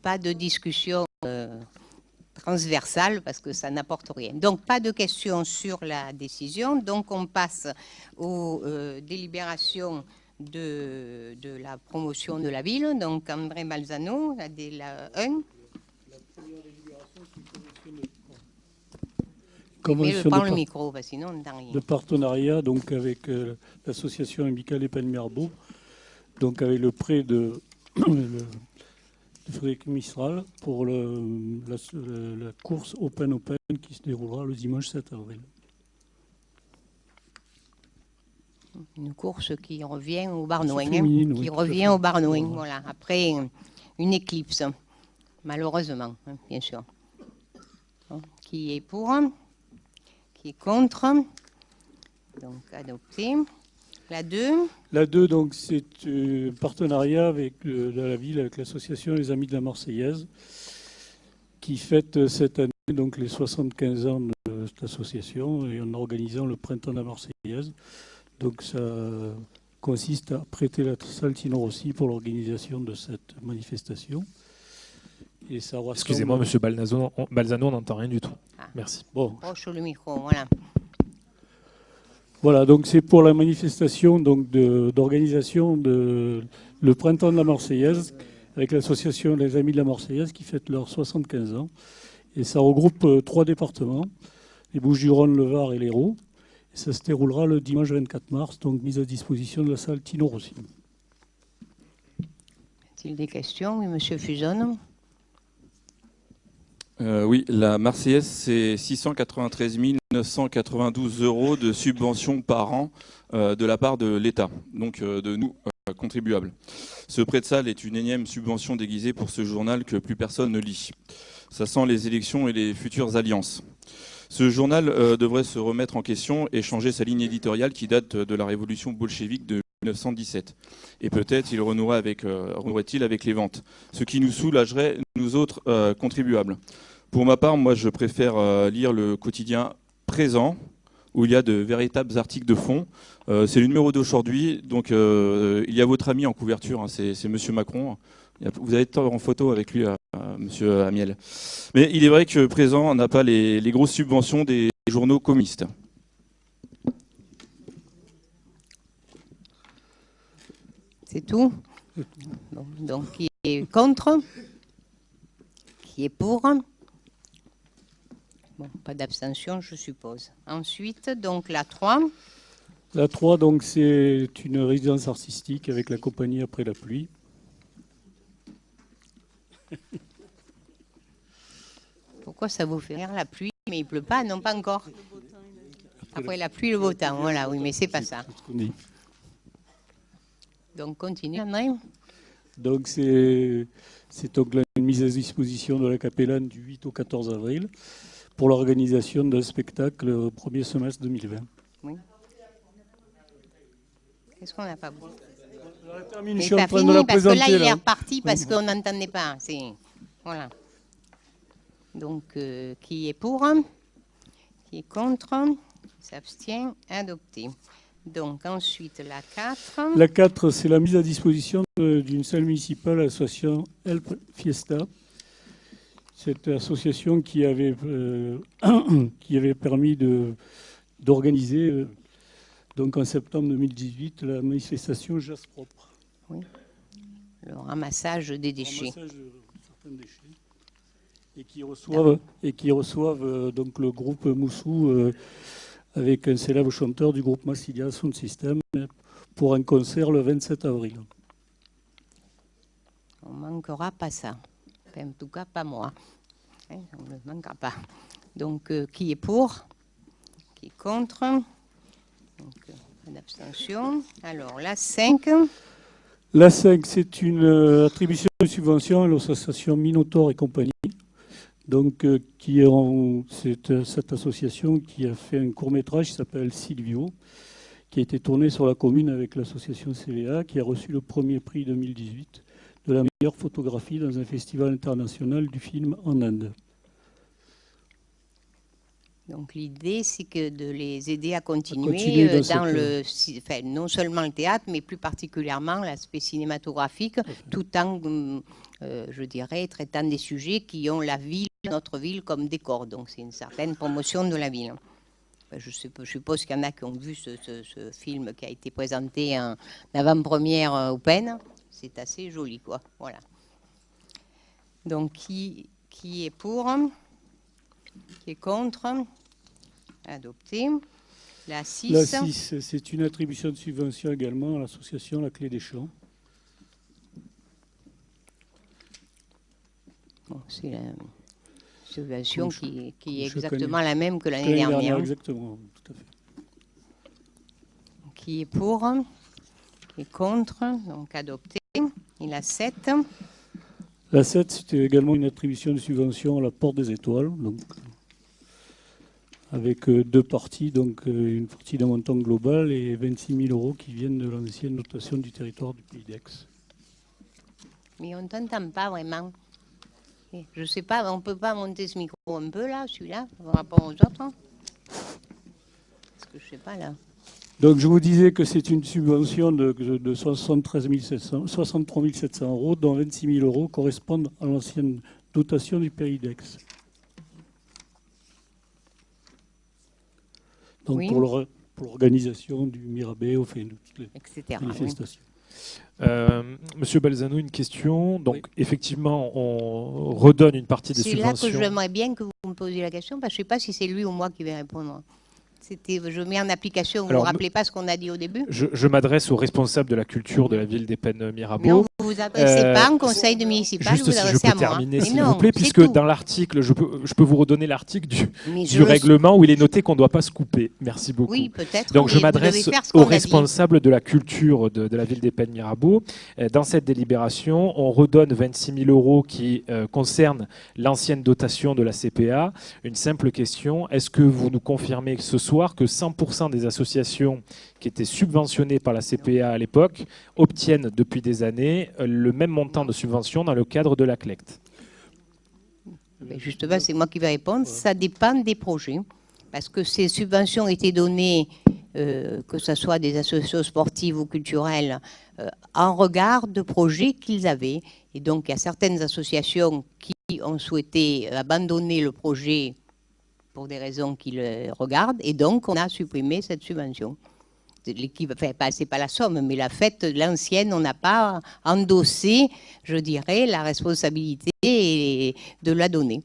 pas de discussion transversale parce que ça n'apporte rien. Donc, pas de questions sur la décision. Donc, on passe aux délibérations de la promotion de la ville. Donc, André Balzano, la 1. La première délibération, Mais prends le micro, parce que sinon on n'entend rien. De partenariat donc, avec l'association amicale Épanne-Mirbeau, donc avec le prêt de Frédéric Mistral pour la course Open qui se déroulera le dimanche 7 avril. Une course qui revient au Barnouin, féminine, qui oui, revient au Barnouin, voilà, après une éclipse, malheureusement, bien sûr. Qui est pour? Qui est contre? Donc, adopté. La 2. La 2, donc, c'est un partenariat avec la ville, avec l'association Les Amis de la Marseillaise, qui fête cette année donc, les 75 ans de cette association et en organisant le Printemps de la Marseillaise. Donc, ça consiste à prêter la salle Tino Rossi pour l'organisation de cette manifestation. Et ça ressemble... Excusez-moi, monsieur Balzano, on n'entend rien du tout. Ah. Merci. Bon. Proche le micro, voilà. Voilà, donc c'est pour la manifestation d'organisation de le Printemps de la Marseillaise avec l'association Les Amis de la Marseillaise qui fête leurs 75 ans. Et ça regroupe 3 départements, les Bouches-du-Rhône, le Var et l'Hérault. Et ça se déroulera le dimanche 24 mars, donc mise à disposition de la salle Tino Rossi. Y a-t-il des questions? Oui, monsieur Fusone. Oui, la Marseillaise, c'est 693 992 € de subventions par an de la part de l'État, donc de nous, contribuables. Ce prêt de salle est une énième subvention déguisée pour ce journal que plus personne ne lit. Ça sent les élections et les futures alliances. Ce journal devrait se remettre en question et changer sa ligne éditoriale qui date de la révolution bolchevique de 1917. Et peut-être il renouerait-il avec les ventes, ce qui nous soulagerait, nous autres contribuables. Pour ma part, moi, je préfère lire le quotidien Présent, où il y a de véritables articles de fond. C'est le numéro d'aujourd'hui, donc il y a votre ami en couverture, hein, c'est monsieur Macron. Vous allez être en photo avec lui, monsieur Amiel. Mais il est vrai que Présent n'a pas les grosses subventions des journaux communistes. C'est tout. Donc, qui est contre? Qui est pour? Bon, pas d'abstention, je suppose. Ensuite, donc la 3. La 3, donc, c'est une résidence artistique avec la compagnie Après la pluie. Pourquoi ça vous fait rire, la pluie? Mais il ne pleut pas, non, pas encore. Après la pluie, le beau temps, voilà, oui, mais c'est pas ça. Donc, continue, André. Donc, c'est donc une mise à disposition de la Capellane du 8 au 14 avril pour l'organisation d'un spectacle au premier semestre 2020. Oui. Qu'est-ce qu'on n'a pas besoin? Je suis en train de la parce présenter. Que là, il est reparti parce qu'on n'entendait pas. Voilà. Donc, qui est pour? Qui est contre? Qui s'abstient? Adopté. Donc, ensuite, la 4. La 4, c'est la mise à disposition d'une salle municipale à l'association Help Fiesta. Cette association qui avait permis d'organiser, donc en septembre 2018, la manifestation Jazz Propre. Oui. Le ramassage des déchets. Le ramassage de certains déchets. Et qui reçoivent donc le groupe Moussou avec un célèbre chanteur du groupe Massilia Sound System pour un concert le 27 avril. On ne manquera pas ça. Enfin, en tout cas, pas moi. On ne manquera pas. Donc, qui est pour? Qui est contre? Donc, pas d'abstention. Alors, la 5. La 5, c'est une attribution de subvention à l'association Minotaur et compagnie. Donc, c'est cette association qui a fait un court-métrage qui s'appelle Silvio, qui a été tourné sur la commune avec l'association CVA, qui a reçu le premier prix 2018 de la meilleure photographie dans un festival international du film en Inde. Donc l'idée, c'est que de les aider à continuer, continuer dans dans cette, enfin, non seulement le théâtre, mais plus particulièrement l'aspect cinématographique, tout en, je dirais, traitant des sujets qui ont la ville, notre ville, comme décor. Donc c'est une certaine promotion de la ville. Je suppose qu'il y en a qui ont vu ce film qui a été présenté en avant-première au PEN. C'est assez joli, quoi. Voilà. Donc qui est pour? Qui est contre? Adopté. La 6. La 6, c'est une attribution de subvention également à l'association La Clé des Champs. Bon, c'est la subvention Donc, qui est je exactement connais. la même que l'année dernière. Exactement, tout à fait. Qui est pour? Qui est contre? Donc adopté. Et la 7. La 7, c'était également une attribution de subvention à la Porte des Étoiles, donc avec deux parties, donc une partie d'un montant global et 26 000 € qui viennent de l'ancienne dotation du territoire du Pays d'Aix. Mais on ne t'entend pas vraiment. Je ne sais pas, on ne peut pas monter ce micro un peu là, celui-là, par rapport aux autres? Parce que je ne sais pas là. Donc je vous disais que c'est une subvention de 63 700 €, dont 26 000 € correspondent à l'ancienne dotation du Pays d'Aix. Donc Oui. pour l'organisation du Mirabeau, enfin, de toutes les Etc. manifestations. Monsieur Balzano, une question. Donc, effectivement, on redonne une partie des C'est là subventions. que j'aimerais bien que vous me posiez la question, parce que je ne sais pas si c'est lui ou moi qui vais répondre. Je mets en application, vous ne vous rappelez pas ce qu'on a dit au début? Je m'adresse au responsable de la culture de la ville des Pennes Mirabeau. Mais on ne vous adressez pas en conseil municipal, juste vous vous si je adressez peux à moi. terminer, Mais s'il non, vous plaît, c'est puisque tout. dans l'article, je peux vous redonner l'article du le règlement où il est noté qu'on ne doit pas se couper. Merci beaucoup. Oui, peut-être. Donc je mais vous m'adresse devez faire ce au qu'on a dit. responsable de la culture de la ville des Pennes Mirabeau. Dans cette délibération, on redonne 26 000 € qui concernent l'ancienne dotation de la CPA. Une simple question, est-ce que vous nous confirmez ce soir que 100% des associations qui étaient subventionnées par la CPA à l'époque obtiennent depuis des années le même montant de subvention dans le cadre de la CLECT? Mais justement, c'est moi qui vais répondre. Ça dépend des projets. Parce que ces subventions étaient données, que ce soit des associations sportives ou culturelles, en regard de projets qu'ils avaient. Et donc, il y a certaines associations qui ont souhaité abandonner le projet pour des raisons qu'ils regardent. Et donc, on a supprimé cette subvention. Enfin, c'est pas la somme, mais la fête, l'ancienne, on n'a pas endossé, je dirais, la responsabilité de la donner.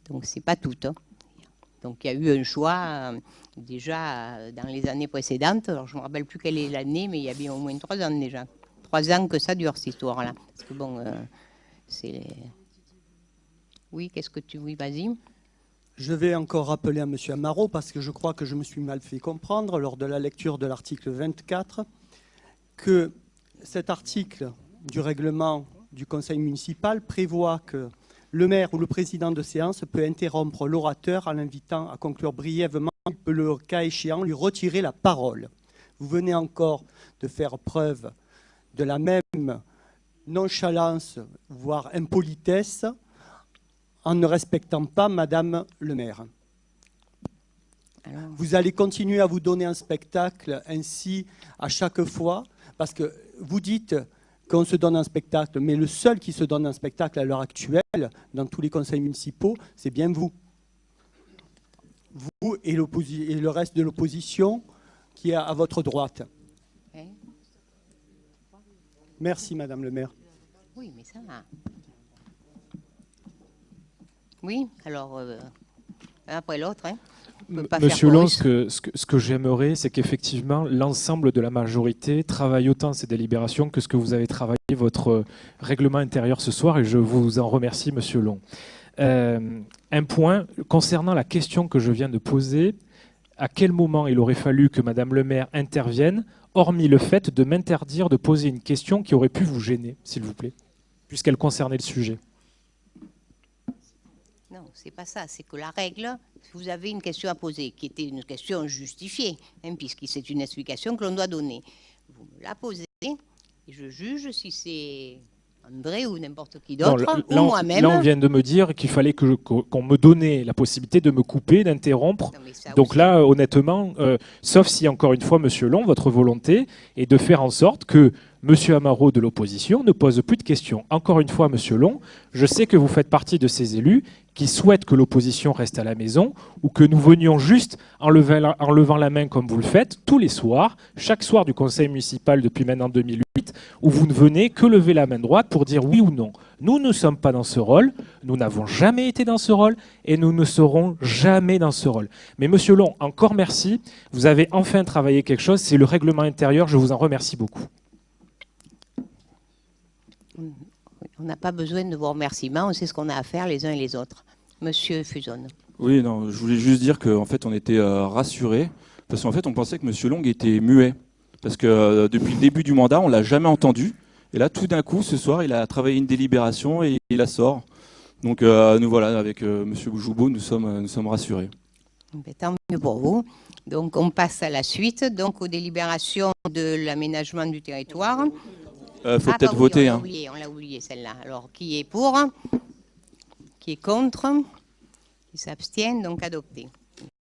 Donc, c'est pas tout. Hein. Donc, il y a eu un choix déjà dans les années précédentes. Alors, je ne me rappelle plus quelle est l'année, mais il y a bien au moins 3 ans déjà. 3 ans que ça dure, cette histoire-là. Parce que bon, c'est... Oui, qu'est-ce que tu... Oui, vas-y. Je vais encore rappeler à M. Amaro, parce que je crois que je me suis mal fait comprendre lors de la lecture de l'article 24, que cet article du règlement du conseil municipal prévoit que le maire ou le président de séance peut interrompre l'orateur en l'invitant à conclure brièvement, il peut, le cas échéant, lui retirer la parole. Vous venez encore de faire preuve de la même nonchalance, voire impolitesse, en ne respectant pas Madame le maire. Vous allez continuer à vous donner un spectacle ainsi à chaque fois, parce que vous dites qu'on se donne un spectacle, mais le seul qui se donne un spectacle à l'heure actuelle, dans tous les conseils municipaux, c'est bien vous. Vous et le reste de l'opposition qui est à votre droite. Merci, Madame le maire. Oui, mais ça va. Oui, alors, après l'autre, hein. Monsieur Long, ce que j'aimerais, c'est qu'effectivement, l'ensemble de la majorité travaille autant ces délibérations que ce que vous avez travaillé votre règlement intérieur ce soir, et je vous en remercie, Monsieur Long. Un point concernant la question que je viens de poser, à quel moment il aurait fallu que Madame le maire intervienne, hormis le fait de m'interdire de poser une question qui aurait pu vous gêner, s'il vous plaît, puisqu'elle concernait le sujet? Non, c'est pas ça. C'est que la règle, vous avez une question à poser, qui était une question justifiée, hein, puisque c'est une explication que l'on doit donner. Vous me la posez, et je juge si c'est André ou n'importe qui Non, d'autre, ou là, moi-même. là, on vient de me dire qu'il fallait qu'on me donnait la possibilité de me couper, d'interrompre. Non, mais ça Donc aussi. là, honnêtement, sauf si, encore une fois, Monsieur Long, votre volonté est de faire en sorte que Monsieur Amaro de l'opposition ne pose plus de questions. Encore une fois, Monsieur Long, je sais que vous faites partie de ces élus qui souhaitent que l'opposition reste à la maison ou que nous venions juste en levant la main comme vous le faites tous les soirs, chaque soir du conseil municipal depuis maintenant 2008, où vous ne venez que lever la main droite pour dire oui ou non. Nous ne sommes pas dans ce rôle, nous n'avons jamais été dans ce rôle et nous ne serons jamais dans ce rôle. Mais Monsieur Long, encore merci, vous avez enfin travaillé quelque chose, c'est le règlement intérieur, je vous en remercie beaucoup. On n'a pas besoin de vos remerciements, on sait ce qu'on a à faire les uns et les autres. Monsieur Fusone. Oui, non, je voulais juste dire qu'en fait, on était rassurés, parce qu'en fait, on pensait que M. Long était muet. Parce que depuis le début du mandat, on ne l'a jamais entendu. Et là, tout d'un coup, ce soir, il a travaillé une délibération et il la sort. Donc, nous voilà, avec M. Joubeau, nous sommes rassurés. Ben, tant mieux pour vous. Donc, on passe à la suite, donc aux délibérations de l'aménagement du territoire. Il faut peut-être voter. On l'a oublié celle-là. Alors, qui est pour? Qui est contre? Qui s'abstient? Donc adopté.